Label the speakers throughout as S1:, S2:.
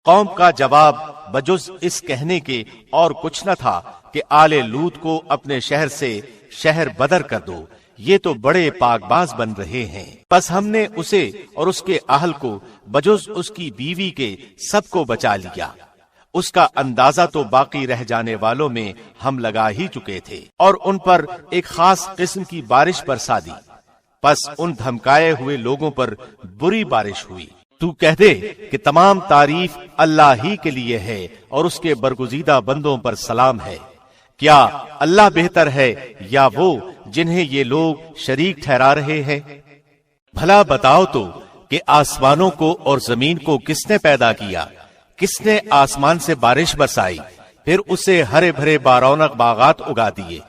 S1: قوم کا جواب بجز اس کہنے کے اور کچھ نہ تھا کہ آل لوط کو اپنے شہر سے شہر بدر کر دو، یہ تو بڑے پاک باز بن رہے ہیں۔ پس ہم نے اسے اور اس کے اہل کو بجز اس کی بیوی کے سب کو بچا لیا۔ اس کا اندازہ تو باقی رہ جانے والوں میں ہم لگا ہی چکے تھے، اور ان پر ایک خاص قسم کی بارش برسا دی۔ پس ان دھمکائے ہوئے لوگوں پر بری بارش ہوئی۔ تو کہہ دے کہ تمام تعریف اللہ ہی کے لیے ہے اور اس کے برگزیدہ بندوں پر سلام ہے۔ کیا اللہ بہتر ہے یا وہ جنہیں یہ لوگ شریک ٹھہرا رہے ہیں؟ بھلا بتاؤ تو کہ آسمانوں کو اور زمین کو کس نے پیدا کیا؟ کس نے آسمان سے بارش برسائی، پھر اسے ہرے بھرے بارونق باغات اگا دیے؟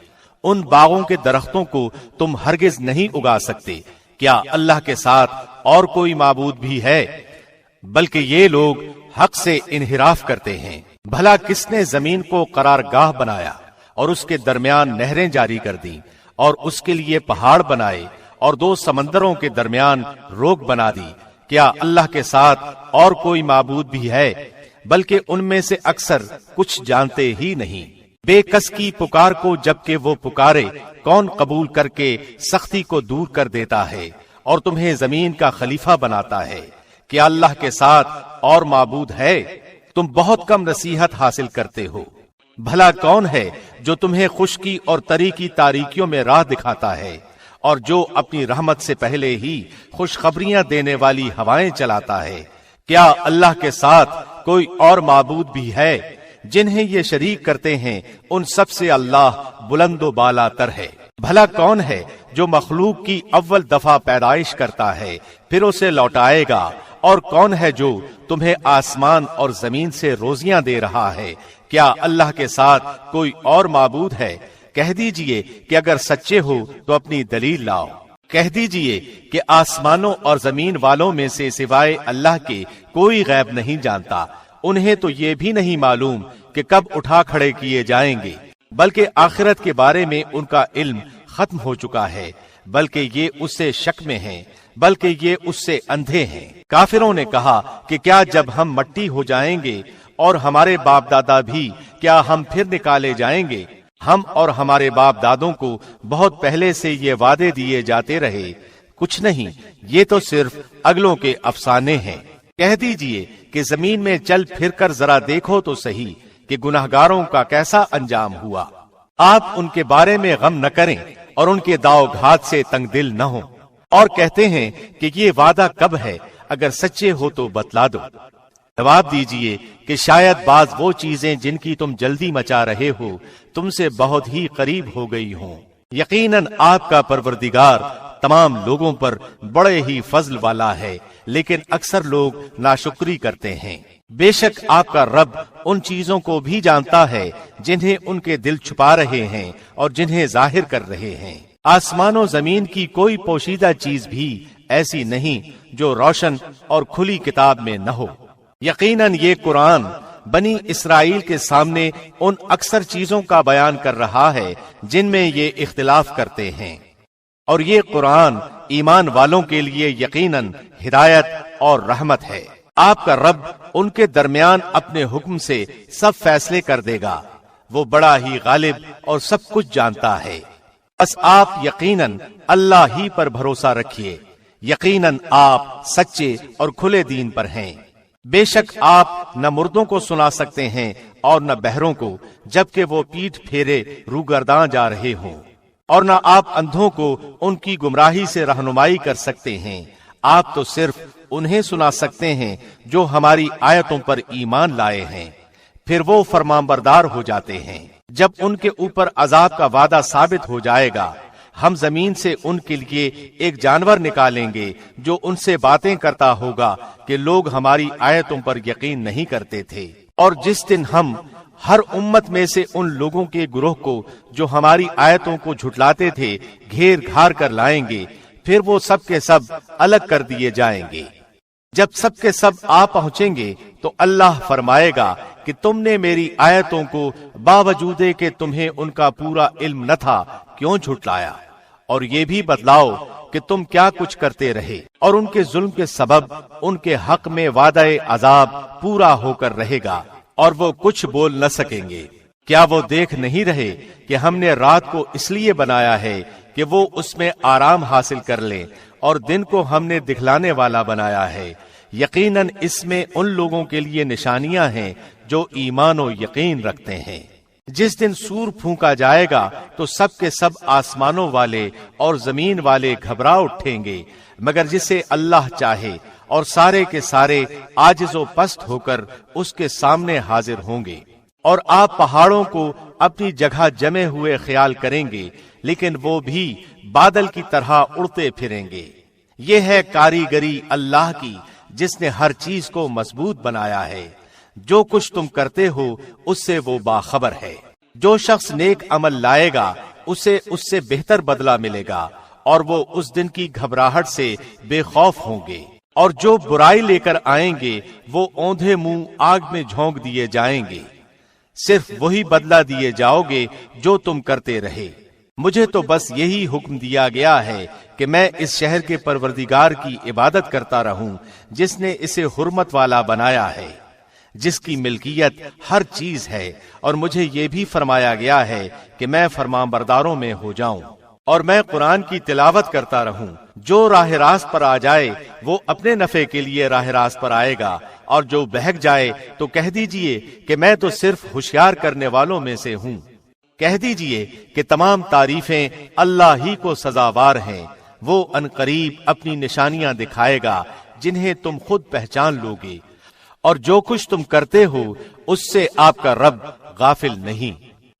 S1: ان باغوں کے درختوں کو تم ہرگز نہیں اگا سکتے۔ کیا اللہ کے ساتھ اور کوئی معبود بھی ہے؟ بلکہ یہ لوگ حق سے انحراف کرتے ہیں۔ بھلا کس نے زمین کو قرارگاہ بنایا اور اس کے درمیان نہریں جاری کر دیں اور اس کے لیے پہاڑ بنائے اور دو سمندروں کے درمیان روک بنا دی؟ کیا اللہ کے ساتھ اور کوئی معبود بھی ہے؟ بلکہ ان میں سے اکثر کچھ جانتے ہی نہیں۔ بے کس کی پکار کو جبکہ وہ پکارے کون قبول کر کے سختی کو دور کر دیتا ہے اور تمہیں زمین کا خلیفہ بناتا ہے؟ کیا اللہ کے ساتھ اور معبود ہے؟ تم بہت کم نصیحت حاصل کرتے ہو۔ بھلا کون ہے جو تمہیں خشکی اور تری کی تاریکیوں میں راہ دکھاتا ہے اور جو اپنی رحمت سے پہلے ہی خوشخبریاں دینے والی ہوائیں چلاتا ہے؟ کیا اللہ کے ساتھ کوئی اور معبود بھی ہے؟ جنہیں یہ شریک کرتے ہیں ان سب سے اللہ بلند و بالا تر ہے۔ بھلا کون ہے جو مخلوق کی اول دفعہ پیدائش کرتا ہے پھر اسے لوٹائے گا؟ اور کون ہے جو تمہیں آسمان اور زمین سے روزیاں دے رہا ہے؟ کیا اللہ کے ساتھ کوئی اور معبود ہے؟ کہہ دیجئے کہ اگر سچے ہو تو اپنی دلیل لاؤ۔ کہہ دیجئے کہ آسمانوں اور زمین والوں میں سے سوائے اللہ کے کوئی غیب نہیں جانتا۔ انہیں تو یہ بھی نہیں معلوم کہ کب اٹھا کھڑے کیے جائیں گے، بلکہ آخرت کے بارے میں ان کا علم ختم ہو چکا ہے، بلکہ یہ اس سے شک میں ہیں، بلکہ یہ اس سے اندھے ہیں۔ کافروں نے کہا کہ کیا جب ہم مٹی ہو جائیں گے اور ہمارے باپ دادا بھی، کیا ہم پھر نکالے جائیں گے؟ ہم اور ہمارے باپ دادوں کو بہت پہلے سے یہ وعدے دیے جاتے رہے، کچھ نہیں، یہ تو صرف اگلوں کے افسانے ہیں۔ کہہ دیجئے کہ زمین میں چل پھر کر ذرا دیکھو تو صحیح کہ گناہگاروں کا کیسا انجام ہوا۔ آپ ان کے بارے میں غم نہ کریں اور ان کے داؤ گھات سے تنگ دل نہ ہوں، اور کہتے ہیں کہ یہ وعدہ کب ہے؟ اگر سچے ہو تو بتلا دو۔ جواب دیجئے کہ شاید بعض وہ چیزیں جن کی تم جلدی مچا رہے ہو تم سے بہت ہی قریب ہو گئی ہوں۔ یقیناً آپ کا پروردگار تمام لوگوں پر بڑے ہی فضل والا ہے، لیکن اکثر لوگ ناشکری کرتے ہیں۔ بے شک آپ کا رب ان چیزوں کو بھی جانتا ہے جنہیں ان کے دل چھپا رہے ہیں اور جنہیں ظاہر کر رہے ہیں۔ آسمان و زمین کی کوئی پوشیدہ چیز بھی ایسی نہیں جو روشن اور کھلی کتاب میں نہ ہو۔ یقیناً یہ قرآن بنی اسرائیل کے سامنے ان اکثر چیزوں کا بیان کر رہا ہے جن میں یہ اختلاف کرتے ہیں، اور یہ قرآن ایمان والوں کے لیے یقیناً ہدایت اور رحمت ہے۔ آپ کا رب ان کے درمیان اپنے حکم سے سب فیصلے کر دے گا، وہ بڑا ہی غالب اور سب کچھ جانتا ہے۔ بس آپ یقیناً اللہ ہی پر بھروسہ رکھیے، یقیناً آپ سچے اور کھلے دین پر ہیں۔ بے شک آپ نہ مردوں کو سنا سکتے ہیں اور نہ بہروں کو جبکہ وہ پیٹھ پھیرے روگرداں جا رہے ہوں، اور نہ آپ اندھوں کو ان کی گمراہی سے رہنمائی کر سکتے ہیں۔ آپ تو صرف انہیں سنا سکتے ہیں جو ہماری آیتوں پر ایمان لائے ہیں، پھر وہ فرمانبردار ہو جاتے ہیں۔ جب ان کے اوپر عذاب کا وعدہ ثابت ہو جائے گا، ہم زمین سے ان کے لیے ایک جانور نکالیں گے جو ان سے باتیں کرتا ہوگا کہ لوگ ہماری آیتوں پر یقین نہیں کرتے تھے۔ اور جس دن ہم ہر امت میں سے ان لوگوں کے گروہ کو جو ہماری آیتوں کو جھٹلاتے تھے گھیر گھار کر لائیں گے، پھر وہ سب کے سب الگ کر دیے جائیں گے۔ جب سب کے سب آ پہنچیں گے تو اللہ فرمائے گا کہ تم نے میری آیتوں کو باوجود کہ تمہیں ان کا پورا علم نہ تھا کیوں جھٹلایا؟ اور یہ بھی بتلاؤ کہ تم کیا کچھ کرتے رہے، اور ان کے ظلم کے سبب ان کے حق میں وعدہ عذاب پورا ہو کر رہے گا اور وہ کچھ بول نہ سکیں گے۔ کیا وہ دیکھ نہیں رہے کہ ہم نے رات کو اس لیے بنایا ہے کہ وہ اس میں آرام حاصل کر لیں، اور دن کو ہم نے دکھلانے والا بنایا ہے۔ یقیناً اس میں ان لوگوں کے لیے نشانیاں ہیں جو ایمان و یقین رکھتے ہیں۔ جس دن سور پھونکا جائے گا تو سب کے سب آسمانوں والے اور زمین والے گھبرا اٹھیں گے مگر جسے اللہ چاہے، اور سارے کے سارے عاجز و پست ہو کر اس کے سامنے حاضر ہوں گے۔ اور آپ پہاڑوں کو اپنی جگہ جمے ہوئے خیال کریں گے، لیکن وہ بھی بادل کی طرح اڑتے پھریں گے۔ یہ ہے کاریگری اللہ کی جس نے ہر چیز کو مضبوط بنایا ہے۔ جو کچھ تم کرتے ہو اس سے وہ باخبر ہے۔ جو شخص نیک عمل لائے گا اسے اس سے بہتر بدلہ ملے گا، اور وہ اس دن کی گھبراہٹ سے بے خوف ہوں گے۔ اور جو برائی لے کر آئیں گے وہ اوندھے منہ آگ میں جھونک دیے جائیں گے۔ صرف وہی بدلہ دیے جاؤ گے جو تم کرتے رہے۔ مجھے تو بس یہی حکم دیا گیا ہے کہ میں اس شہر کے پروردگار کی عبادت کرتا رہوں جس نے اسے حرمت والا بنایا ہے، جس کی ملکیت ہر چیز ہے، اور مجھے یہ بھی فرمایا گیا ہے کہ میں فرمانبرداروں میں ہو جاؤں، اور میں قرآن کی تلاوت کرتا رہوں۔ جو راہ راست پر آ جائے وہ اپنے نفع کے لیے راہ راست پر آئے گا، اور جو بہک جائے تو کہہ دیجئے کہ میں تو صرف ہوشیار کرنے والوں میں سے ہوں۔ کہہ دیجئے کہ تمام تعریفیں اللہ ہی کو سزاوار ہیں۔ وہ عنقریب اپنی نشانیاں دکھائے گا جنہیں تم خود پہچان لوگے، اور جو کچھ تم کرتے ہو اس سے آپ کا رب غافل نہیں۔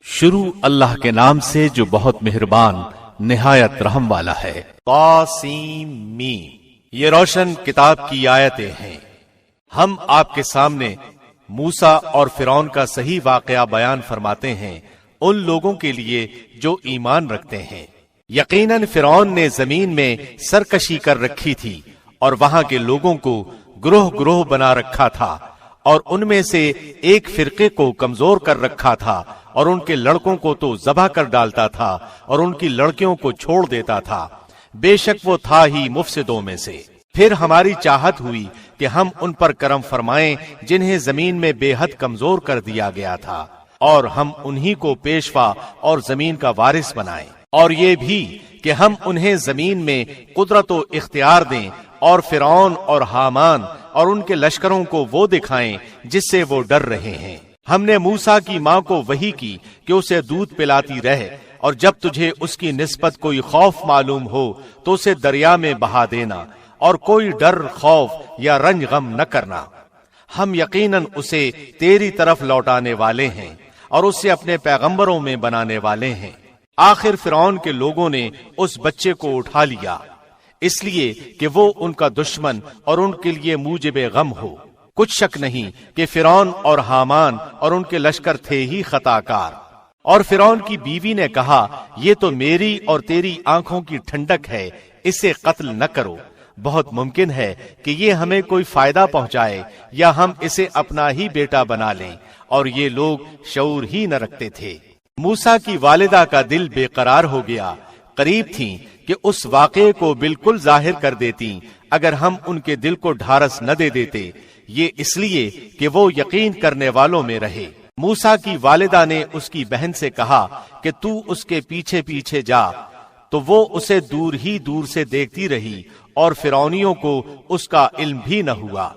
S1: شروع اللہ کے نام سے جو بہت مہربان نہایت رحم والا ہے۔ طاسیم میم، یہ روشن کتاب کی آیتیں ہیں۔ ہم آپ کے سامنے موسیٰ اور فرعون کا صحیح واقعہ بیان فرماتے ہیں ان لوگوں کے لیے جو ایمان رکھتے ہیں۔ یقیناً فرعون نے زمین میں سرکشی کر رکھی تھی، اور وہاں کے لوگوں کو گروہ گروہ بنا رکھا تھا، اور ان میں سے ایک فرقے کو کمزور کر رکھا تھا، اور ان کے لڑکوں کو تو ذبح کر ڈالتا تھا اور ان کی لڑکیوں کو چھوڑ دیتا تھا۔ بے شک وہ تھا ہی مفسدوں میں سے۔ پھر ہماری چاہت ہوئی کہ ہم ان پر کرم فرمائیں جنہیں زمین میں بے حد کمزور کر دیا گیا تھا، اور ہم انہی کو پیشوا اور زمین کا وارث بنائیں، اور یہ بھی کہ ہم انہیں زمین میں قدرت و اختیار دیں، اور فرعون اور حامان اور ان کے لشکروں کو وہ دکھائیں جس سے وہ ڈر رہے ہیں۔ ہم نے موسیٰ کی ماں کو وحی کی کہ اسے دودھ پلاتی رہے، اور جب تجھے اس کی نسبت کوئی خوف معلوم ہو تو اسے دریا میں بہا دینا، اور کوئی ڈر، خوف یا رنج غم نہ کرنا۔ ہم یقیناً اسے تیری طرف لوٹانے والے ہیں، اور اسے اپنے پیغمبروں میں بنانے والے ہیں۔ آخر فرعون کے لوگوں نے اس بچے کو اٹھا لیا، اس لیے کہ وہ ان کا دشمن اور ان کے لیے موجب غم ہو۔ کچھ شک نہیں کہ فرعون اور حامان اور ان کے لشکر تھے ہی خطا کار۔ اور فرعون کی بیوی نے کہا، یہ تو میری اور تیری آنکھوں کی ٹھنڈک ہے، اسے قتل نہ کرو۔ بہت ممکن ہے کہ یہ ہمیں کوئی فائدہ پہنچائے، یا ہم اسے اپنا ہی بیٹا بنا لیں، اور یہ لوگ شعور ہی نہ رکھتے تھے۔ موسیٰ کی والدہ کا دل بے قرار ہو گیا، قریب تھیں کہ اس واقعے کو بالکل ظاہر کر دیتی اگر ہم ان کے دل کو ڈھارس نہ دے دیتے، یہ اس لیے کہ وہ یقین کرنے والوں میں رہے۔ موسیٰ کی والدہ نے اس کی بہن سے کہا کہ تو اس کے پیچھے پیچھے جا، تو وہ اسے دور ہی دور سے دیکھتی رہی، اور فرعونیوں کو اس کا علم بھی نہ ہوا۔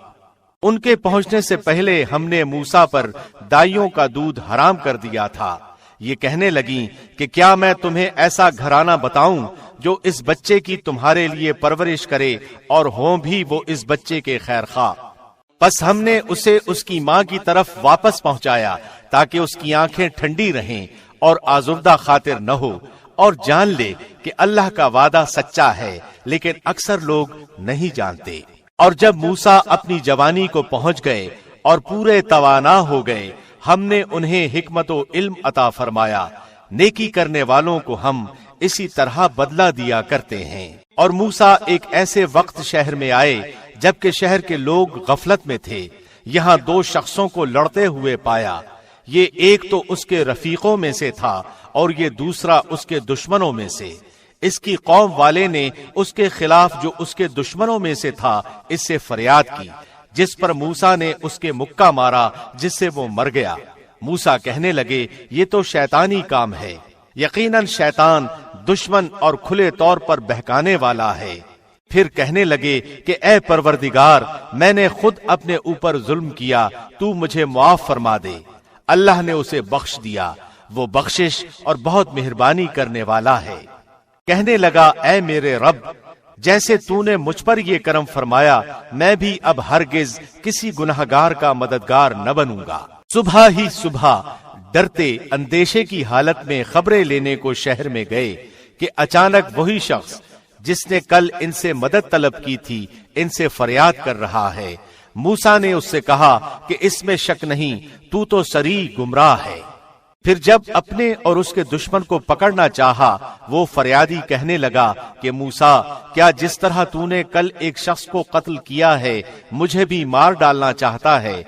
S1: ان کے پہنچنے سے پہلے ہم نے موسیٰ پر دائیوں کا دودھ حرام کر دیا تھا۔ یہ کہنے لگیں کہ کیا میں تمہیں ایسا گھرانہ بتاؤں جو اس بچے کی تمہارے لیے پرورش کرے، اور ہوں بھی وہ اس بچے کے خیر خواہ۔ پس ہم نے اسے اس کی ماں کی طرف واپس پہنچایا تاکہ اس کی آنکھیں ٹھنڈی رہیں اور آزردہ خاطر نہ ہو، اور جان لے کہ اللہ کا وعدہ سچا ہے، لیکن اکثر لوگ نہیں جانتے۔ اور جب موسیٰ اپنی جوانی کو پہنچ گئے اور پورے توانا ہو گئے، ہم نے انہیں حکمت و علم عطا فرمایا۔ نیکی کرنے والوں کو ہم اسی طرح بدلہ دیا کرتے ہیں۔ اور موسیٰ ایک ایسے وقت شہر میں آئے جبکہ شہر کے لوگ غفلت میں تھے۔ یہاں دو شخصوں کو لڑتے ہوئے پایا، یہ ایک تو اس کے رفیقوں میں سے تھا اور یہ دوسرا اس کے دشمنوں میں سے۔ اس کی قوم والے نے اس کے خلاف جو اس کے دشمنوں میں سے تھا اس سے فریاد کی، جس پر موسیٰ نے اس کے مکہ مارا جس سے وہ مر گیا۔ موسیٰ کہنے لگے یہ تو شیطانی کام ہے، یقیناً شیطان دشمن اور کھلے طور پر بہکانے والا ہے۔ پھر کہنے لگے کہ اے پروردگار، میں نے خود اپنے اوپر ظلم کیا، تو مجھے معاف فرما دے۔ اللہ نے اسے بخش دیا، وہ بخشش اور بہت مہربانی کرنے والا ہے۔ کہنے لگا اے میرے رب، جیسے تو نے مجھ پر یہ کرم فرمایا، میں بھی اب ہرگز کسی گنہگار کا مددگار نہ بنوں گا۔ صبح ہی صبح ڈرتے اندیشے کی حالت میں خبریں لینے کو شہر میں گئے کہ اچانک وہی شخص جس نے کل ان سے مدد طلب کی تھی ان سے فریاد کر رہا ہے۔ موسیٰ نے اس سے کہا کہ اس میں شک نہیں، تو صریح گمراہ ہے۔ پھر جب اپنے اور اس کے دشمن کو پکڑنا چاہا، وہ فریادی کہنے لگا کہ موسیٰ، کیا جس طرح تو نے کل ایک شخص کو قتل کیا ہے مجھے بھی مار ڈالنا چاہتا ہے؟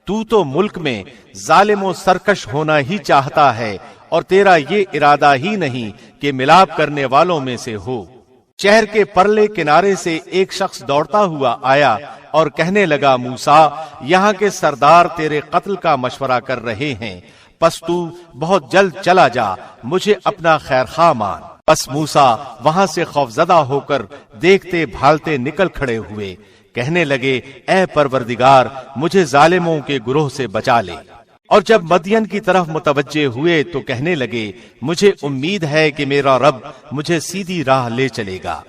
S1: تو ملک میں ظالم و سرکش ہونا ہی چاہتا ہے، اور تیرا یہ ارادہ ہی نہیں کہ ملاپ کرنے والوں میں سے ہو۔ شہر کے پرلے کنارے سے ایک شخص دوڑتا ہوا آیا اور کہنے لگا موسیٰ، یہاں کے سردار تیرے قتل کا مشورہ کر رہے ہیں، پس تو بہت جلد چلا جا، مجھے اپنا خیر خواہ مان۔ پس موسیٰ وہاں سے خوفزدہ ہو کر دیکھتے بھالتے نکل کھڑے ہوئے، کہنے لگے اے پروردگار، مجھے ظالموں کے گروہ سے بچا لے۔ اور جب مدین کی طرف متوجہ ہوئے تو کہنے لگے مجھے امید ہے کہ میرا رب مجھے سیدھی راہ لے چلے گا۔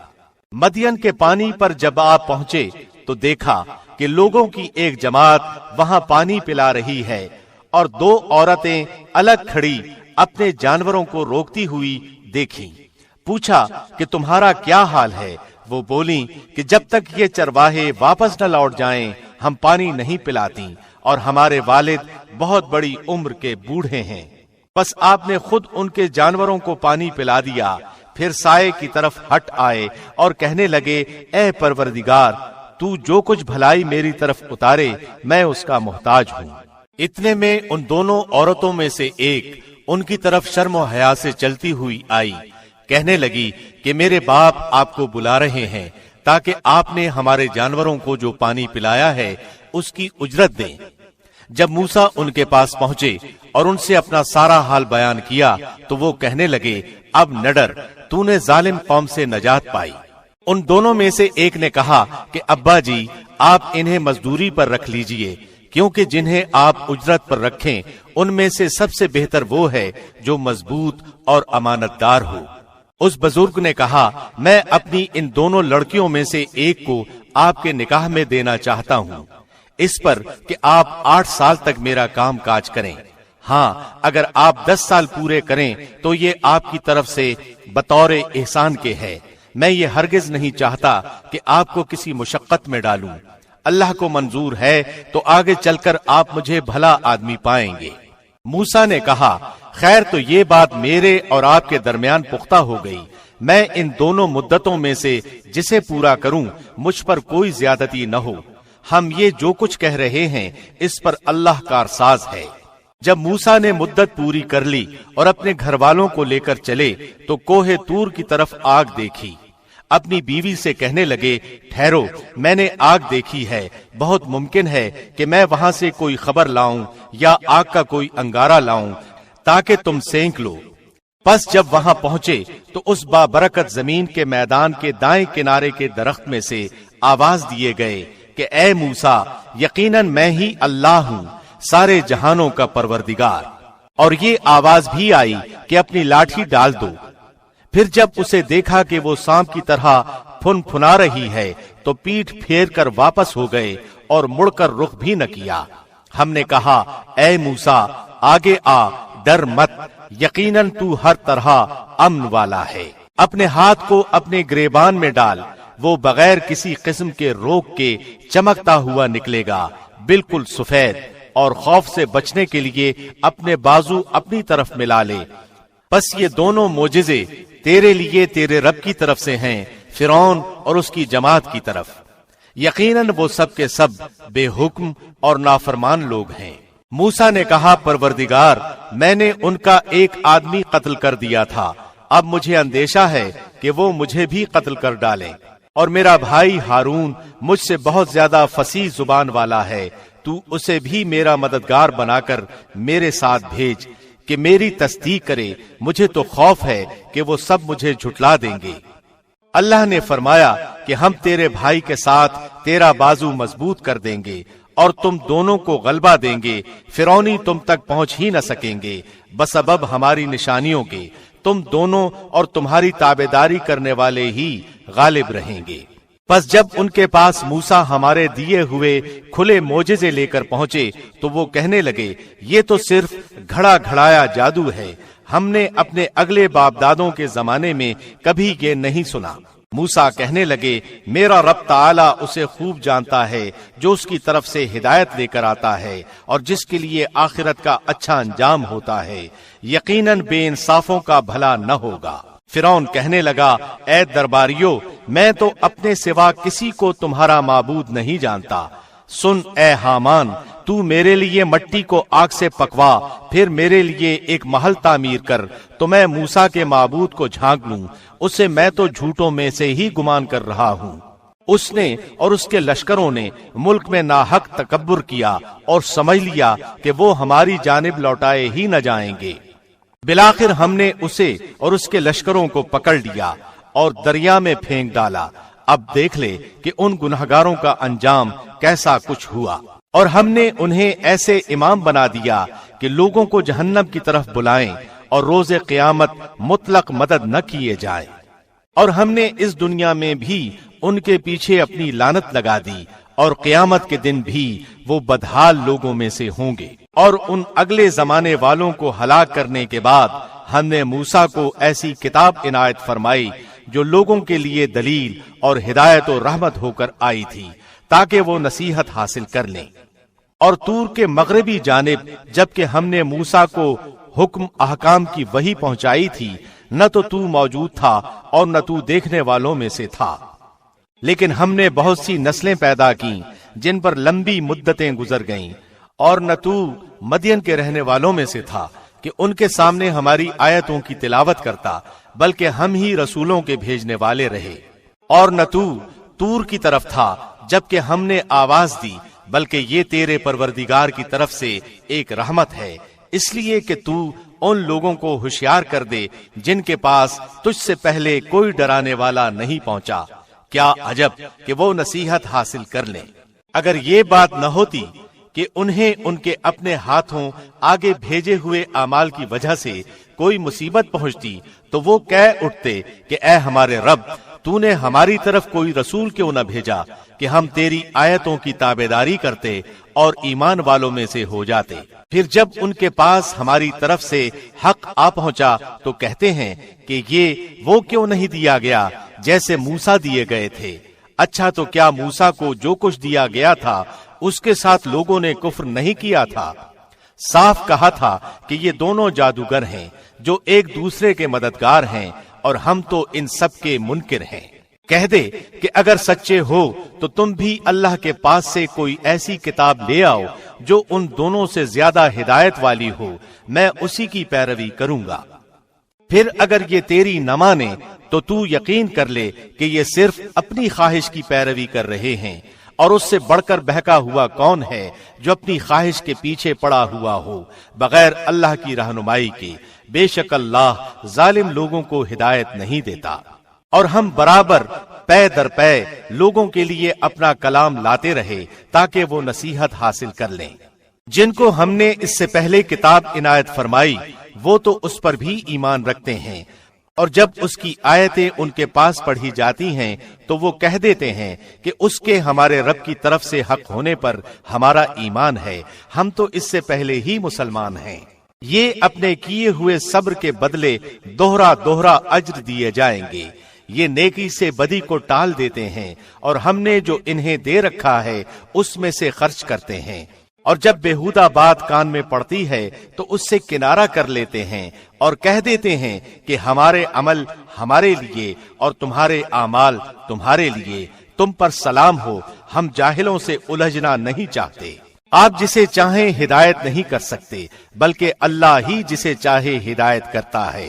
S1: مدین کے پانی پر جب آپ پہنچے تو دیکھا کہ لوگوں کی ایک جماعت وہاں پانی پلا رہی ہے، اور دو عورتیں الگ کھڑی اپنے جانوروں کو روکتی ہوئی دیکھی۔ پوچھا کہ تمہارا کیا حال ہے؟ وہ بولیں کہ جب تک یہ چرواہے واپس نہ لوٹ جائیں ہم پانی نہیں پلاتی، اور ہمارے والد بہت بڑی عمر کے بوڑھے ہیں۔ پس آپ نے خود ان کے جانوروں کو پانی پلا دیا، پھر سائے کی طرف ہٹ آئے اور کہنے لگے اے پروردگار، تو جو کچھ بھلائی میری طرف اتارے میں اس کا محتاج ہوں۔ اتنے میں ان دونوں عورتوں میں سے ایک ان کی طرف شرم و حیا سے چلتی ہوئی آئی، کہنے لگی کہ میرے باپ آپ کو بلا رہے ہیں تاکہ آپ نے ہمارے جانوروں کو جو پانی پلایا ہے اس کی اجرت دیں۔ جب موسیٰ ان کے پاس پہنچے اور ان سے اپنا سارا حال بیان کیا تو وہ کہنے لگے اب نہ ڈر، تو نے ظالم قوم سے نجات پائی۔ ان دونوں میں سے ایک نے کہا کہ ابا جی، آپ انہیں مزدوری پر رکھ لیجئے، کیونکہ جنہیں آپ اجرت پر رکھیں ان میں سے سب سے بہتر وہ ہے جو مضبوط اور امانت دار ہو۔ اس بزرگ نے کہا میں اپنی ان دونوں لڑکیوں میں سے ایک کو آپ کے نکاح میں دینا چاہتا ہوں، اس پر کہ آپ 8 سال تک میرا کام کاج کریں۔ ہاں، اگر آپ 10 سال پورے کریں تو یہ آپ کی طرف سے بطور احسان کے ہے۔ میں یہ ہرگز نہیں چاہتا کہ آپ کو کسی مشقت میں ڈالوں۔ اللہ کو منظور ہے تو آگے چل کر آپ مجھے بھلا آدمی پائیں گے۔ موسیٰ نے کہا خیر، تو یہ بات میرے اور آپ کے درمیان پختہ ہو گئی۔ میں ان دونوں مدتوں میں سے جسے پورا کروں مجھ پر کوئی زیادتی نہ ہو۔ ہم یہ جو کچھ کہہ رہے ہیں اس پر اللہ کارساز ہے۔ جب موسیٰ نے مدت پوری کر لی اور اپنے گھر والوں کو لے کر چلے تو کوہ طور کی طرف آگ دیکھی۔ اپنی بیوی سے کہنے لگے ٹھہرو، میں نے آگ دیکھی ہے، بہت ممکن ہے کہ میں وہاں سے کوئی خبر لاؤں یا آگ کا کوئی انگارہ لاؤں تاکہ تم سینک لو۔ پس جب وہاں پہنچے تو اس بابرکت زمین کے میدان کے دائیں کنارے کے درخت میں سے آواز دیے گئے کہ اے موسیٰ، یقیناً میں ہی اللہ ہوں، سارے جہانوں کا پروردگار۔ اور یہ آواز بھی آئی کہ اپنی لاٹھی ڈال دو۔ پھر جب اسے دیکھا کہ وہ سانپ کی طرح پھن پھنا رہی ہے تو پیٹھ پھیر کر واپس ہو گئے اور مڑ کر رخ بھی نہ کیا۔ ہم نے کہا اے موسیٰ، آگے آ، ڈر مت، یقیناً تو ہر طرح امن والا ہے۔ اپنے ہاتھ کو اپنے گریبان میں ڈال، وہ بغیر کسی قسم کے روک کے چمکتا ہوا نکلے گا، بالکل سفید، اور خوف سے بچنے کے لیے اپنے بازو اپنی طرف ملا لے۔ بس یہ دونوں معجزے تیرے لیے تیرے رب کی طرف سے ہیں، فرعون اور اس کی جماعت کی طرف۔ یقیناً وہ سب کے سب بے حکم اور نافرمان لوگ ہیں۔ موسیٰ نے کہا پروردگار، میں نے ان کا ایک آدمی قتل کر دیا تھا، اب مجھے اندیشہ ہے کہ وہ مجھے بھی قتل کر ڈالیں، اور میرا بھائی ہارون مجھ سے بہت زیادہ فصیح زبان والا ہے، تو اسے بھی میرا مددگار بنا کر میرے ساتھ بھیج کہ میری تصدیق کرے، مجھے تو خوف ہے کہ وہ سب مجھے جھٹلا دیں گے۔ اللہ نے فرمایا کہ ہم تیرے بھائی کے ساتھ تیرا بازو مضبوط کر دیں گے اور تم دونوں کو غلبہ دیں گے، فرعونی تم تک پہنچ ہی نہ سکیں گے بسبب ہماری نشانیوں کے، تم دونوں اور تمہاری تابعداری کرنے والے ہی غالب رہیں گے۔ پس جب ان کے پاس موسیٰ ہمارے دیے ہوئے کھلے معجزے لے کر پہنچے تو وہ کہنے لگے، یہ تو صرف گھڑا گھڑایا جادو ہے، ہم نے اپنے اگلے باپ دادوں کے زمانے میں کبھی یہ نہیں سنا۔ موسیٰ کہنے لگے، میرا رب تعالیٰ اسے خوب جانتا ہے جو اس کی طرف سے ہدایت لے کر آتا ہے اور جس کے لیے آخرت کا اچھا انجام ہوتا ہے، یقیناً بے انصافوں کا بھلا نہ ہوگا۔ فرعون کہنے لگا، اے درباریو، میں تو اپنے سوا کسی کو تمہارا معبود نہیں جانتا۔ سن اے حامان، تو میرے لیے مٹی کو آگ سے پکوا، پھر میرے لیے ایک محل تعمیر کر تو میں موسیٰ کے معبود کو جھانک لوں، اسے میں تو جھوٹوں میں سے ہی گمان کر رہا ہوں۔ اس نے اور اس کے لشکروں نے ملک میں ناحق تکبر کیا اور سمجھ لیا کہ وہ ہماری جانب لوٹائے ہی نہ جائیں گے۔ بالآخر ہم نے اسے اور اس کے لشکروں کو پکڑ لیا اور دریا میں پھینک ڈالا۔ اب دیکھ لے کہ ان گنہگاروں کا انجام کیسا کچھ ہوا۔ اور ہم نے انہیں ایسے امام بنا دیا کہ لوگوں کو جہنم کی طرف بلائیں اور روز قیامت مطلق مدد نہ کیے جائیں۔ اور ہم نے اس دنیا میں بھی ان کے پیچھے اپنی لعنت لگا دی، اور قیامت کے دن بھی وہ بدحال لوگوں میں سے ہوں گے۔ اور ان اگلے زمانے والوں کو ہلاک کرنے کے بعد ہم نے موسیٰ کو ایسی کتاب عنایت فرمائی جو لوگوں کے لیے دلیل اور ہدایت و رحمت ہو کر آئی تھی تاکہ وہ نصیحت حاصل کر لیں۔ اور طور کے مغربی جانب جبکہ ہم نے موسیٰ کو حکم احکام کی وحی پہنچائی تھی، نہ تو موجود تھا اور نہ تو دیکھنے والوں میں سے تھا، لیکن ہم نے بہت سی نسلیں پیدا کی جن پر لمبی مدتیں گزر گئیں، اور نہ تو مدین کے رہنے والوں میں سے تھا کہ ان کے سامنے ہماری آیتوں کی تلاوت کرتا، بلکہ ہم ہی رسولوں کے بھیجنے والے رہے۔ اور نہ تو طور کی طرف تھا جبکہ ہم نے آواز دی، بلکہ یہ تیرے پروردگار کی طرف سے ایک رحمت ہے، اس لیے کہ تو ان لوگوں کو ہوشیار کر دے جن کے پاس تجھ سے پہلے کوئی ڈرانے والا نہیں پہنچا۔ کیا عجب کہ وہ نصیحت حاصل کر لیں۔ اگر یہ بات نہ ہوتی کہ انہیں ان کے اپنے ہاتھوں آگے بھیجے ہوئے اعمال کی وجہ سے کوئی مصیبت پہنچتی تو وہ کہہ اٹھتے کہ اے ہمارے رب، تو نے ہماری طرف کوئی رسول کیوں نہ بھیجا کہ ہم تیری آیتوں کی تابعداری کرتے اور ایمان والوں میں سے ہو جاتے۔ پھر جب ان کے پاس ہماری طرف سے حق آ پہنچا تو کہتے ہیں کہ یہ وہ کیوں نہیں دیا گیا جیسے موسیٰ دیے گئے تھے۔ اچھا تو کیا موسیٰ کو جو کچھ دیا گیا تھا اس کے ساتھ لوگوں نے کفر نہیں کیا تھا؟ صاف کہا تھا کہ یہ دونوں جادوگر ہیں جو ایک دوسرے کے مددگار ہیں، اور ہم تو ان سب کے منکر ہیں۔ کہہ دے کہ اگر سچے ہو تو تم بھی اللہ کے پاس سے کوئی ایسی کتاب لے آؤ جو ان دونوں سے زیادہ ہدایت والی ہو، میں اسی کی پیروی کروں گا۔ پھر اگر یہ تیری نہ مانے تو یقین کر لے کہ یہ صرف اپنی خواہش کی پیروی کر رہے ہیں، اور اس سے بڑھ کر بہکا ہوا کون ہے جو اپنی خواہش کے پیچھے پڑا ہوا ہو بغیر اللہ کی رہنمائی کے؟ بے شک اللہ ظالم لوگوں کو ہدایت نہیں دیتا۔ اور ہم برابر پے در پے لوگوں کے لیے اپنا کلام لاتے رہے تاکہ وہ نصیحت حاصل کر لیں۔ جن کو ہم نے اس سے پہلے کتاب عنایت فرمائی وہ تو اس پر بھی ایمان رکھتے ہیں، اور جب اس کی آیتیں ان کے پاس پڑھی جاتی ہیں تو وہ کہہ دیتے ہیں کہ اس کے ہمارے رب کی طرف سے حق ہونے پر ہمارا ایمان ہے، ہم تو اس سے پہلے ہی مسلمان ہیں۔ یہ اپنے کیے ہوئے صبر کے بدلے دوہرا دوہرا اجر دیے جائیں گے۔ یہ نیکی سے بدی کو ٹال دیتے ہیں، اور ہم نے جو انہیں دے رکھا ہے اس میں سے خرچ کرتے ہیں، اور جب بےہودہ بات کان میں پڑتی ہے تو اس سے کنارہ کر لیتے ہیں اور کہہ دیتے ہیں کہ ہمارے عمل ہمارے لیے اور تمہارے اعمال تمہارے لیے، تم پر سلام ہو، ہم جاہلوں سے الجھنا نہیں چاہتے۔ آپ جسے چاہیں ہدایت نہیں کر سکتے، بلکہ اللہ ہی جسے چاہے ہدایت کرتا ہے۔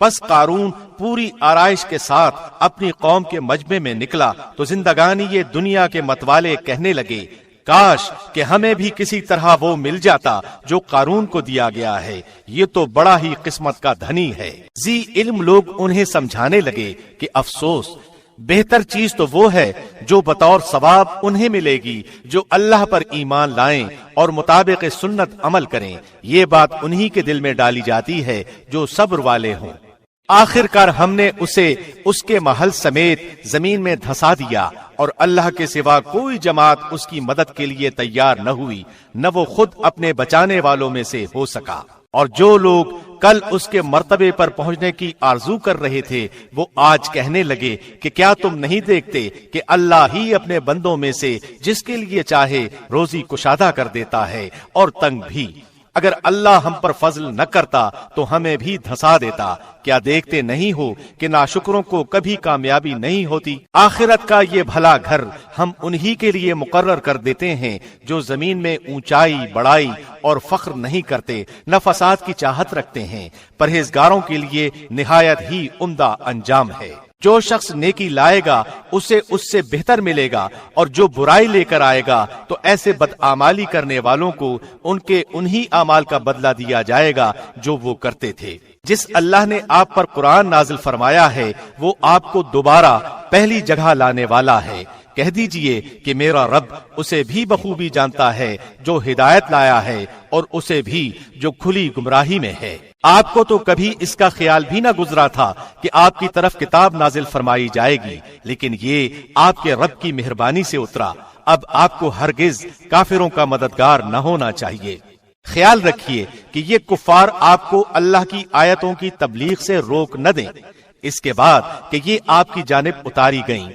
S1: پس قارون پوری آرائش کے ساتھ اپنی قوم کے مجمع میں نکلا تو زندگانی یہ دنیا کے متوالے کہنے لگے، کاش کہ ہمیں بھی کسی طرح وہ مل جاتا جو قارون کو دیا گیا ہے، یہ تو بڑا ہی قسمت کا دھنی ہے۔ ذی علم لوگ انہیں سمجھانے لگے کہ افسوس، بہتر چیز تو وہ ہے جو بطور ثواب انہیں ملے گی جو اللہ پر ایمان لائیں اور مطابق سنت عمل کریں، یہ بات انہی کے دل میں ڈالی جاتی ہے جو صبر والے ہوں۔ آخر کار ہم نے اسے اس کے محل سمیت زمین میں دھسا دیا اور اللہ کے سوا کوئی جماعت اس کی مدد کے لیے تیار نہ ہوئی، نہ وہ خود اپنے بچانے والوں میں سے ہو سکا۔ اور جو لوگ کل اس کے مرتبے پر پہنچنے کی آرزو کر رہے تھے وہ آج کہنے لگے کہ کیا تم نہیں دیکھتے کہ اللہ ہی اپنے بندوں میں سے جس کے لیے چاہے روزی کشادہ کر دیتا ہے اور تنگ بھی، اگر اللہ ہم پر فضل نہ کرتا تو ہمیں بھی دھسا دیتا، کیا دیکھتے نہیں ہو کہ ناشکروں کو کبھی کامیابی نہیں ہوتی؟ آخرت کا یہ بھلا گھر ہم انہی کے لیے مقرر کر دیتے ہیں جو زمین میں اونچائی بڑائی اور فخر نہیں کرتے، نہ فساد کی چاہت رکھتے ہیں، پرہیزگاروں کے لیے نہایت ہی عمدہ انجام ہے۔ جو شخص نیکی لائے گا اسے اس سے بہتر ملے گا، اور جو برائی لے کر آئے گا تو ایسے بدعمالی کرنے والوں کو ان کے انہی اعمال کا بدلہ دیا جائے گا جو وہ کرتے تھے۔ جس اللہ نے آپ پر قرآن نازل فرمایا ہے وہ آپ کو دوبارہ پہلی جگہ لانے والا ہے۔ کہہ دیجئے کہ میرا رب اسے بھی بخوبی جانتا ہے جو ہدایت لایا ہے اور اسے بھی جو کھلی گمراہی میں ہے۔ آپ کو تو کبھی اس کا خیال بھی نہ گزرا تھا کہ آپ کی طرف کتاب نازل فرمائی جائے گی، لیکن یہ آپ کے رب کی مہربانی سے اترا۔ اب آپ کو ہرگز کافروں کا مددگار نہ ہونا چاہیے۔ خیال رکھیے کہ یہ کفار آپ کو اللہ کی آیتوں کی تبلیغ سے روک نہ دیں، اس کے بعد کہ یہ آپ کی جانب اتاری گئیں،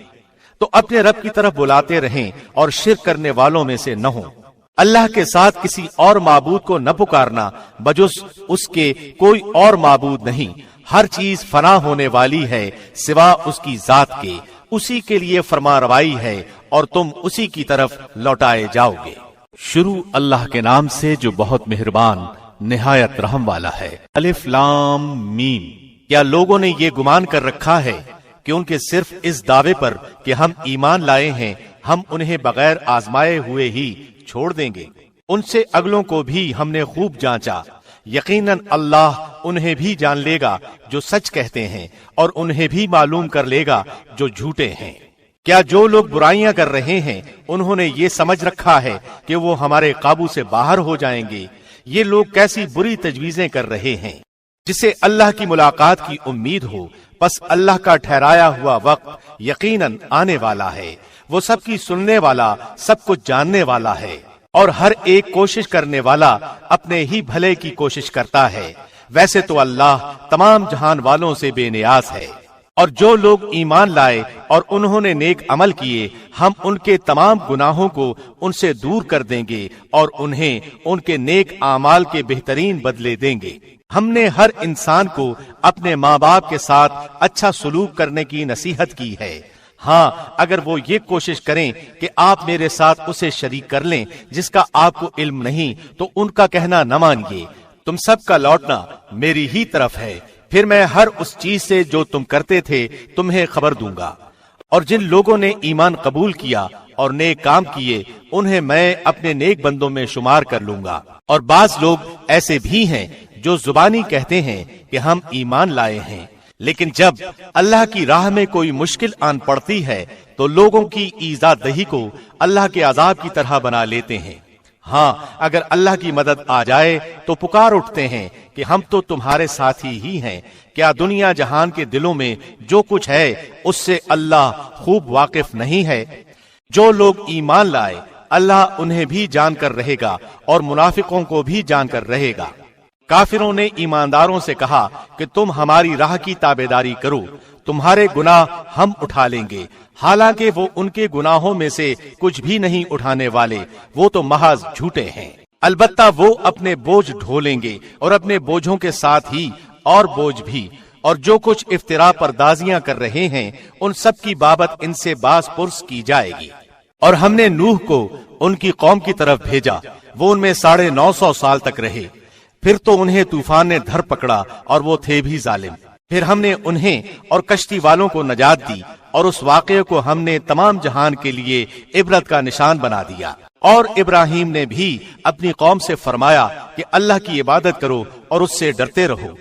S1: تو اپنے رب کی طرف بلاتے رہیں اور شرک کرنے والوں میں سے نہ ہوں۔ اللہ کے ساتھ کسی اور معبود کو نہ پکارنا، بجز اس کے کوئی اور معبود نہیں۔ ہر چیز فنا ہونے والی ہے سوا اس کی ذات کے، اسی کے لیے فرما روائی ہے اور تم اسی کی طرف لوٹائے جاؤ گے۔ شروع اللہ کے نام سے جو بہت مہربان نہایت رحم والا ہے۔ الف لام میم۔ کیا لوگوں نے یہ گمان کر رکھا ہے کہ ان کے صرف اس دعوے پر کہ ہم ایمان لائے ہیں ہم انہیں بغیر آزمائے ہوئے ہی چھوڑ دیں گے؟ ان سے اگلوں کو بھی ہم نے خوب جانچا، یقیناً اللہ انہیں بھی جان لے گا جو سچ کہتے ہیں اور انہیں بھی معلوم کر لے گا جو جھوٹے ہیں۔ کیا جو لوگ برائیاں کر رہے ہیں انہوں نے یہ سمجھ رکھا ہے کہ وہ ہمارے قابو سے باہر ہو جائیں گے؟ یہ لوگ کیسی بری تجویزیں کر رہے ہیں۔ جسے اللہ کی ملاقات کی امید ہو پس اللہ کا ٹھہرایا ہوا وقت یقیناً آنے والا ہے، وہ سب کی سننے والا، سب کچھ جاننے والا ہے، اور ہر ایک کوشش کرنے والا اپنے ہی بھلے کی کوشش کرتا ہے۔ ویسے تو اللہ تمام جہان والوں سے بے نیاز ہے۔ اور جو لوگ ایمان لائے اور انہوں نے نیک عمل کیے ہم ان کے تمام گناہوں کو ان سے دور کر دیں گے اور انہیں ان کے نیک اعمال کے بہترین بدلے دیں گے۔ ہم نے ہر انسان کو اپنے ماں باپ کے ساتھ اچھا سلوک کرنے کی نصیحت کی ہے۔ ہاں اگر وہ یہ کوشش کریں کہ آپ میرے ساتھ اسے شریک کر لیں جس کا آپ کو علم نہیں تو ان کا کہنا نہ مانیے، تم سب کا لوٹنا میری ہی طرف ہے، پھر میں ہر اس چیز سے جو تم کرتے تھے تمہیں خبر دوں گا۔ اور جن لوگوں نے ایمان قبول کیا اور نیک کام کیے انہیں میں اپنے نیک بندوں میں شمار کر لوں گا۔ اور بعض لوگ ایسے بھی ہیں جو زبانی کہتے ہیں کہ ہم ایمان لائے ہیں، لیکن جب اللہ کی راہ میں کوئی مشکل آن پڑتی ہے تو لوگوں کی ایذا دہی کو اللہ کے عذاب کی طرح بنا لیتے ہیں۔ ہاں اگر اللہ کی مدد آ جائے تو پکار اٹھتے ہیں کہ ہم تو تمہارے ساتھی ہی ہیں۔ کیا دنیا جہان کے دلوں میں جو کچھ ہے اس سے اللہ خوب واقف نہیں ہے؟ جو لوگ ایمان لائے اللہ انہیں بھی جان کر رہے گا اور منافقوں کو بھی جان کر رہے گا۔ کافروں نے ایمانداروں سے کہا کہ تم ہماری راہ کی تابعداری کرو، تمہارے گناہ ہم اٹھا لیں گے، حالانکہ وہ ان کے گناہوں میں سے کچھ بھی نہیں اٹھانے والے، وہ تو محض جھوٹے ہیں۔ البتہ وہ اپنے بوجھ ڈھولیں گے اور اپنے بوجھوں کے ساتھ ہی اور بوجھ بھی، اور جو کچھ افطرا پردازیاں کر رہے ہیں ان سب کی بابت ان سے باز پرس کی جائے گی۔ اور ہم نے نوح کو ان کی قوم کی طرف بھیجا، وہ ان میں 950 سال تک رہے، پھر تو انہیں طوفان نے دھر پکڑا اور وہ تھے بھی ظالم۔ پھر ہم نے انہیں اور کشتی والوں کو نجات دی اور اس واقعے کو ہم نے تمام جہان کے لیے عبرت کا نشان بنا دیا۔ اور ابراہیم نے بھی اپنی قوم سے فرمایا کہ اللہ کی عبادت کرو اور اس سے ڈرتے رہو،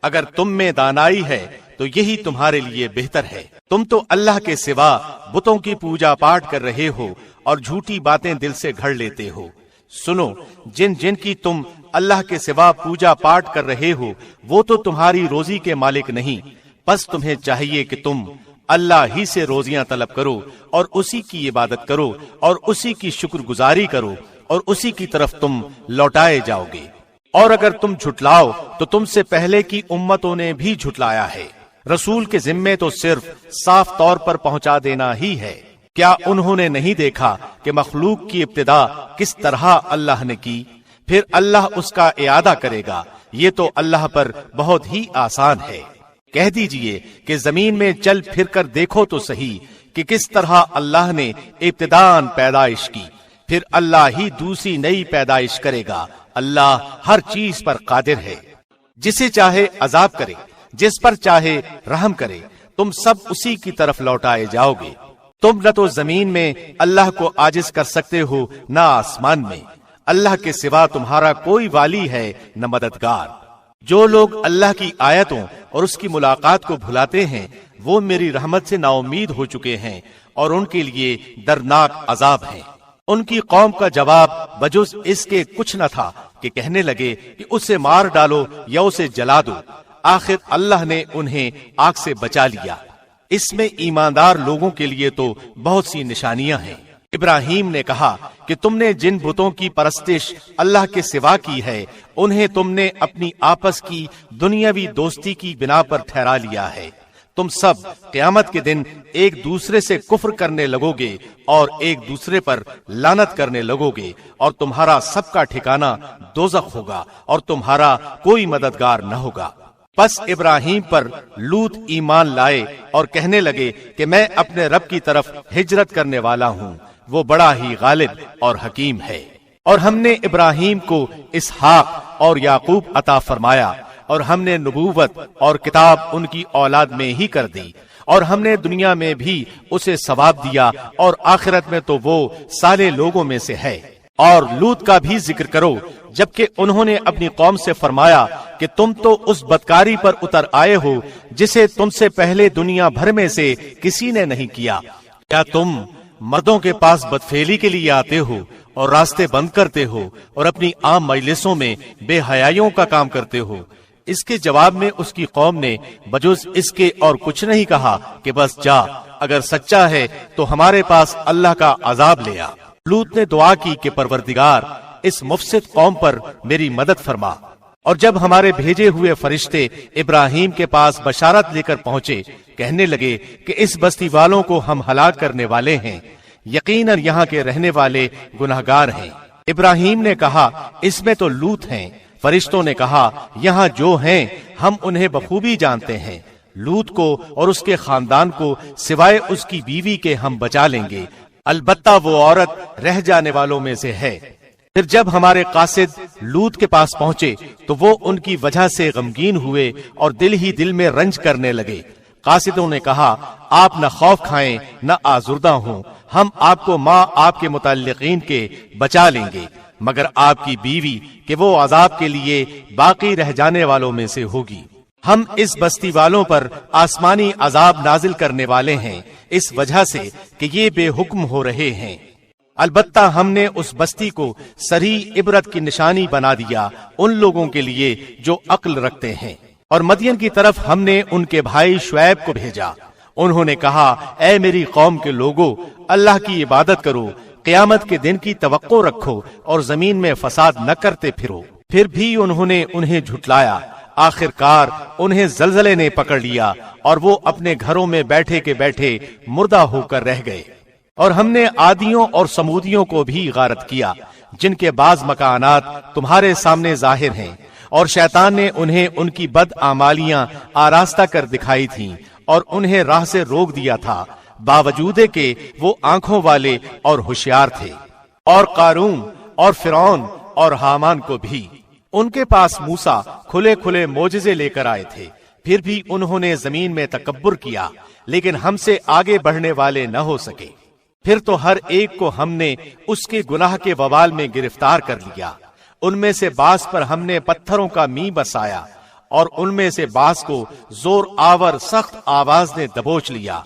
S1: اگر تم میں دانائی ہے تو یہی تمہارے لیے بہتر ہے۔ تم تو اللہ کے سوا بتوں کی پوجا پاٹ کر رہے ہو اور جھوٹی باتیں دل سے گھڑ لیتے ہو۔ سنو، جن جن کی تم اللہ کے سوا پوجا پاٹ کر رہے ہو وہ تو تمہاری روزی کے مالک نہیں، بس تمہیں چاہیے کہ تم اللہ ہی سے روزیاں طلب کرو اور اسی کی عبادت کرو اور اسی کی شکر گزاری کرو اور اسی کی طرف تم لوٹائے جاؤ گے۔ اور اگر تم جھٹلاؤ تو تم سے پہلے کی امتوں نے بھی جھٹلایا ہے۔ رسول کے ذمے تو صرف صاف طور پر پہنچا دینا ہی ہے۔ کیا انہوں نے نہیں دیکھا کہ مخلوق کی ابتدا کس طرح اللہ نے کی؟ پھر اللہ اس کا اعادہ کرے گا، یہ تو اللہ پر بہت ہی آسان ہے۔ کہہ دیجئے کہ زمین میں چل پھر کر دیکھو تو صحیح کہ کس طرح اللہ نے ابتداءً پیدائش کی، پھر اللہ ہی دوسری نئی پیدائش کرے گا۔ اللہ ہر چیز پر قادر ہے، جسے چاہے عذاب کرے، جس پر چاہے رحم کرے، تم سب اسی کی طرف لوٹائے جاؤ گے۔ تم نہ تو زمین میں اللہ کو عاجز کر سکتے ہو نہ آسمان میں، اللہ کے سوا تمہارا کوئی والی ہے نہ مددگار۔ جو لوگ اللہ کی آیتوں اور اس کی ملاقات کو بھلاتے ہیں وہ میری رحمت سے نا امید ہو چکے ہیں اور ان کے لیے دردناک عذاب ہے۔ ان کی قوم کا جواب بجز اس کے کچھ نہ تھا کہ کہنے لگے کہ اسے مار ڈالو یا اسے جلا دو۔ آخر اللہ نے انہیں آگ سے بچا لیا۔ اس میں ایماندار لوگوں کے لیے تو بہت سی نشانیاں ہیں۔ ابراہیم نے کہا کہ تم نے جن بتوں کی پرستش اللہ کے سوا کی ہے انہیں تم نے اپنی آپس کی دنیاوی دوستی کی بنا پر ٹھہرا لیا ہے۔ تم سب قیامت کے دن ایک دوسرے سے کفر کرنے لگو گے اور ایک دوسرے پر لعنت کرنے لگو گے، اور تمہارا سب کا ٹھکانہ دوزخ ہوگا اور تمہارا کوئی مددگار نہ ہوگا۔ پس ابراہیم پر لوط ایمان لائے اور کہنے لگے کہ میں اپنے رب کی طرف ہجرت کرنے والا ہوں، وہ بڑا ہی غالب اور حکیم ہے۔ اور ہم نے ابراہیم کو اسحاق اور یعقوب عطا فرمایا، اور ہم نے نبوت اور کتاب ان کی اولاد میں ہی کر دی، اور ہم نے دنیا میں بھی اسے ثواب دیا اور آخرت میں تو وہ صالح لوگوں میں سے ہے۔ اور لوط کا بھی ذکر کرو، جبکہ انہوں نے اپنی قوم سے فرمایا کہ تم تو اس بدکاری پر اتر آئے ہو جسے تم سے پہلے دنیا بھر میں سے کسی نے نہیں کیا۔ کیا تم مردوں کے پاس بدفعلی کے لیے آتے ہو اور راستے بند کرتے ہو اور اپنی عام مجلسوں میں بے حیائیوں کا کام کرتے ہو؟ اس کے جواب میں اس کی قوم نے بجز اس کے اور کچھ نہیں کہا کہ بس جا، اگر سچا ہے تو ہمارے پاس اللہ کا عذاب لے آ۔ لوط نے دعا کی کہ پروردگار اس مفسد قوم پر میری مدد فرما۔ اور جب ہمارے بھیجے ہوئے فرشتے ابراہیم کے پاس بشارت لے کر پہنچے، کہنے لگے کہ اس بستی والوں کو ہم ہلاک کرنے والے ہیں، یقیناً یہاں کے رہنے والے گناہگار ہیں۔ ابراہیم نے کہا اس میں تو لوط ہیں۔ فرشتوں نے کہا یہاں جو ہیں ہم انہیں بخوبی جانتے ہیں، لوط کو اور اس کے خاندان کو سوائے اس کی بیوی کے ہم بچا لیں گے، البتہ وہ عورت رہ جانے والوں میں سے ہے۔ پھر جب ہمارے قاصد لوط کے پاس پہنچے تو وہ ان کی وجہ سے غمگین ہوئے اور دل ہی دل میں رنج کرنے لگے۔ قاصدوں نے کہا آپ نہ خوف کھائیں نہ آزردہ ہوں، ہم آپ کو ماں آپ کے متعلقین کے بچا لیں گے، مگر آپ کی بیوی کہ وہ عذاب کے لیے باقی رہ جانے والوں میں سے ہوگی۔ ہم اس بستی والوں پر آسمانی عذاب نازل کرنے والے ہیں اس وجہ سے کہ یہ بے حکم ہو رہے ہیں، البتہ ہم نے اس بستی کو صریح عبرت کی نشانی بنا دیا ان لوگوں کے لیے جو عقل رکھتے ہیں۔ اور مدین کی طرف ہم نے ان کے بھائی شعیب کو بھیجا، انہوں نے کہا اے میری قوم کے لوگو، اللہ کی عبادت کرو، قیامت کے دن کی توقع رکھو اور زمین میں فساد نہ کرتے پھرو۔ پھر بھی انہوں نے انہیں جھٹلایا، آخر کار انہیں زلزلے نے پکڑ لیا اور وہ اپنے گھروں میں بیٹھے کے بیٹھے مردہ ہو کر رہ گئے۔ اور ہم نے عادیوں اور سمودیوں کو بھی غارت کیا جن کے بعض مکانات تمہارے سامنے ظاہر ہیں، اور شیطان نے انہیں ان کی بد اعمالیاں آراستہ کر دکھائی تھیں اور انہیں راہ سے روک دیا تھا، باوجود کہ وہ آنکھوں والے اور ہوشیار تھے۔ اور قارون اور فرعون اور حامان کو بھی ان کے پاس موسیٰ کھلے کھلے معجزے لے کر آئے تھے، پھر بھی انہوں نے زمین میں تکبر کیا، لیکن ہم سے آگے بڑھنے والے نہ ہو سکے۔ پھر تو ہر ایک کو ہم نے اس کے گناہ کے وبال میں گرفتار کر لیا۔ ان میں سے بعض پر ہم نے پتھروں کا می بسایا، اور ان میں سے بعض کو زور آور سخت آواز نے دبوچ لیا،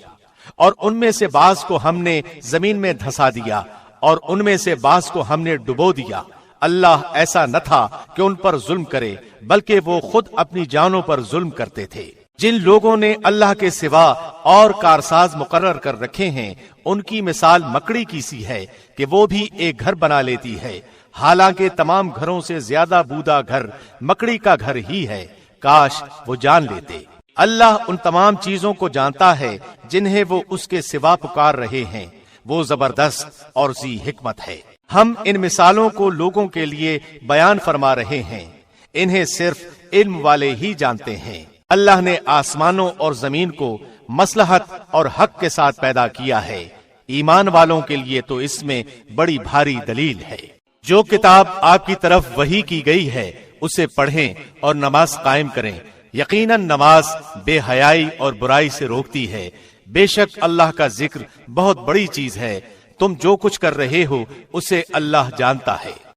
S1: اور ان میں سے بعض کو ہم نے زمین میں دھسا دیا، اور ان میں سے بعض کو ہم نے ڈبو دیا۔ اللہ ایسا نہ تھا کہ ان پر ظلم کرے، بلکہ وہ خود اپنی جانوں پر ظلم کرتے تھے۔ جن لوگوں نے اللہ کے سوا اور کارساز مقرر کر رکھے ہیں، ان کی مثال مکڑی کی سی ہے کہ وہ بھی ایک گھر بنا لیتی ہے، حالانکہ تمام گھروں سے زیادہ بودا گھر مکڑی کا گھر ہی ہے۔ کاش وہ جان لیتے۔ اللہ ان تمام چیزوں کو جانتا ہے جنہیں وہ اس کے سوا پکار رہے ہیں، وہ زبردست اور ذی حکمت ہے۔ ہم ان مثالوں کو لوگوں کے لیے بیان فرما رہے ہیں، انہیں صرف علم والے ہی جانتے ہیں۔ اللہ نے آسمانوں اور زمین کو مصلحت اور حق کے ساتھ پیدا کیا ہے، ایمان والوں کے لیے تو اس میں بڑی بھاری دلیل ہے۔ جو کتاب آپ کی طرف وحی کی گئی ہے اسے پڑھیں اور نماز قائم کریں، یقیناً نماز بے حیائی اور برائی سے روکتی ہے۔ بے شک اللہ کا ذکر بہت بڑی چیز ہے، تم جو کچھ کر رہے ہو اسے اللہ جانتا ہے۔